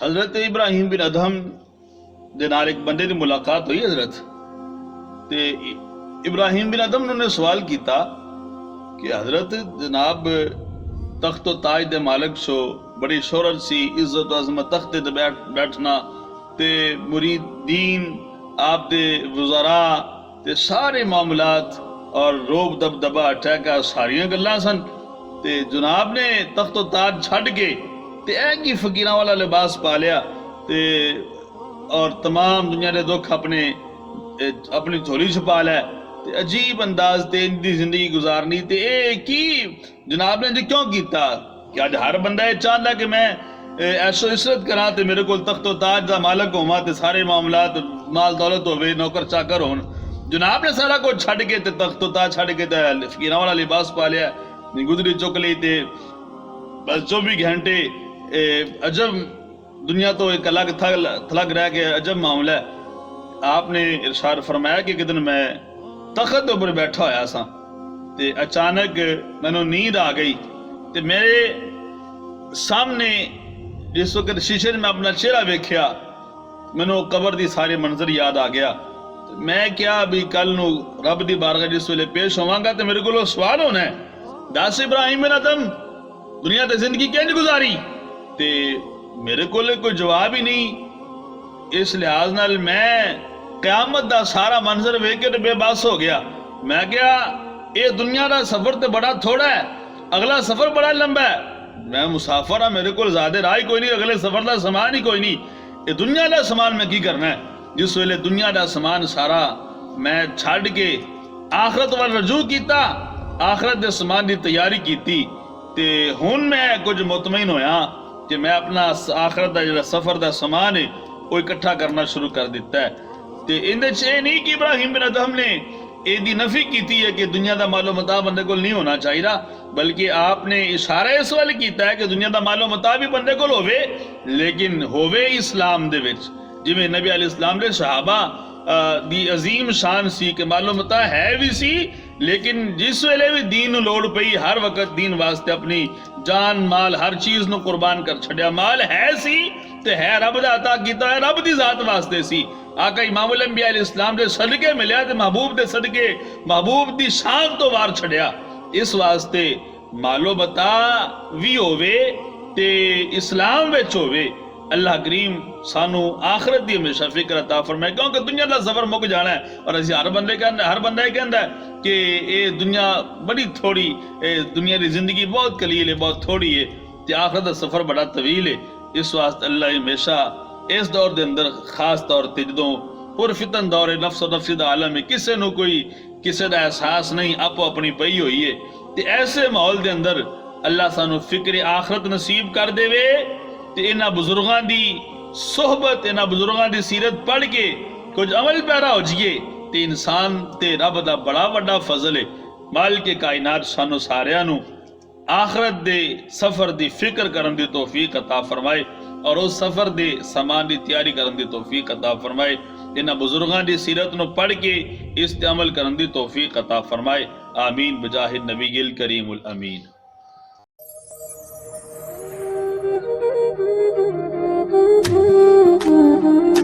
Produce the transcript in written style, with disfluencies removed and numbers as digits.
حضرت ابراہیم بن ادہم دے نال ایک بندے دی ملاقات ہوئی حضرت تے ابراہیم بن ادہم نے سوال کیتا کہ حضرت جناب تخت و تاج دے مالک سو، بڑی شہرت سی، عزت و عظمت، تخت تے بیٹھنا تے مریدین آپ دے وزراء تے سارے معاملات اور روب دبدبا ٹھیکا ساریاں گلاں سن، تے جناب نے تخت و تاج چھڈ کے تے ایک ہی فقیراں والا لباس پا لیا تے اور تمام دنیا دے دکھ اپنی جھولی چھپا لے تے عجیب انداز تے ان دی زندگی گزارنی تے اے کی جناب نے کیوں کیتا کہ آج ہر بندہ یہ چاہتا کہ میں ایشو عشرت کراں تے میرے کول تخت و تاج دا مالک ہوواں تے سارے معاملات مال دولت ہوے، نوکر چاکر ہون۔ جناب نے سارا کچھ چھڈ کے تے تخت و تاج چھڈ کے تے فقیراں والا لباس پا لیا، گدری چک لی تے بس 24 گھنٹے عجب دنیا تو ایک الگ تھلگ رہ کے عجب معاملہ ہے۔ آپ نے ارشاد فرمایا کہ کدن میں تخت اوپر بیٹھا ہویا سا تے اچانک مینوں نیند آ گئی تے میرے سامنے جس وقت شیشے میں اپنا چہرہ ویکھیا مینوں قبر دی سارے منظر یاد آ گیا۔ میں کیا بھی کل نو رب دی بارگاہ جس ویلے پیش ہواں گا تے میرے کولوں سوال ہونا ہے، دس ابراہیم بن ادہم دنیا تے زندگی کینج گزاری؟ تے میرے کول کوئی جواب ہی نہیں۔ اس لحاظ نال میں قیامت دا سارا منظر ویکھ کے بے بس ہو گیا۔ میں کیا اے دنیا دا سفر تے بڑا تھوڑا ہے، اگلا سفر بڑا لمبا ہے، میں مسافر ہاں، میرے کول زیادہ راہ کوئی نہیں، اگلے سفر دا سامان ہی کوئی نہیں، اے دنیا دا سامان میں کی کرنا ہے؟ جس ویلے دنیا دا سامان سارا میں چھڈ کے آخرت وال رجوع کیتا، آخرت دے سامان دی تیاری کیتی تے ہن میں کچھ مطمئن ہویا کہ میں اپنا آخرت دا جڑا سفر دا سامان ہے وہ اکٹھا کرنا شروع کر دیتا ہے۔ تے اندے چ اے نہیں کہ ابراہیم بن ادہم نے اے دی نفی کیتی ہے کہ دنیا دا مال و متاع بندے کو نہیں ہونا چاہیے، بلکہ آپ نے اشارہ اس وال کیتا ہے کہ دنیا دا مال و متاع بھی بندے کو ہوے، لیکن ہوے اسلام دے وچ، جویں نبی علیہ السلام دے صحابہ دی عظیم شان سی کہ مال و متاع ہے بھی سی، لیکن جس ویلے بھی دین نو لوڑ پئی ہر وقت دین واسطے اپنی جان مال ہر چیز نو قربان کر چھڈیا۔ مال ہے سی تے ہے رب دا عطا کیتا ہے، رب دی ذات واسطے سی۔ آقا امام الانبیاء علیہ السلام دے صدقے ملیا تے محبوب دے صدقے محبوب دی شان تو وار چھڈیا۔ اس واسطے مال و متاع وی ہووے تے اسلام وچ ہووے، اللہ کریم سانو آخرت دی ہمیشہ فکر عطا فرمائے، کیونکہ دنیا دا سفر مک جانا ہے اور اسی ہر بندہ یہ کہندا ہے کہ اے دنیا بڑی تھوڑی، اے دنیا دی زندگی بہت قلیل ہے، بہت تھوڑی ہے تے آخرت دا سفر بڑا طویل ہے۔ اس واسطے اللہ ہمیشہ اس دور دے اندر خاص طور تے جدوں پرفتن دور نفس و نفسی دا عالم ہے، کسے نو کوئی کسے دا احساس نہیں، آپ اپنی پئی ہوئی ہے، تے ایسے ماحول دے اندر اللہ سانو فکر آخرت نصیب کر دے وے تے انہاں بزرگاں دی صحبت، انہاں بزرگاں دی سیرت پڑھ کے کچھ عمل پیرا ہو جائیے تے انسان تے رب دا بڑا بڑا فضل ہے۔ مالک کائنات سانو ساریاں نو آخرت دے سفر دی فکر کرن دی توفیق عطا فرمائے اور اس سفر دے سامان دی تیاری کرن دی توفیق عطا فرمائے، انہاں بزرگاں دی سیرت نو پڑھ کے اس تے عمل کرن دی توفیق عطا فرمائے، آمین بجاہ النبی الکریم الامین۔ Thank you.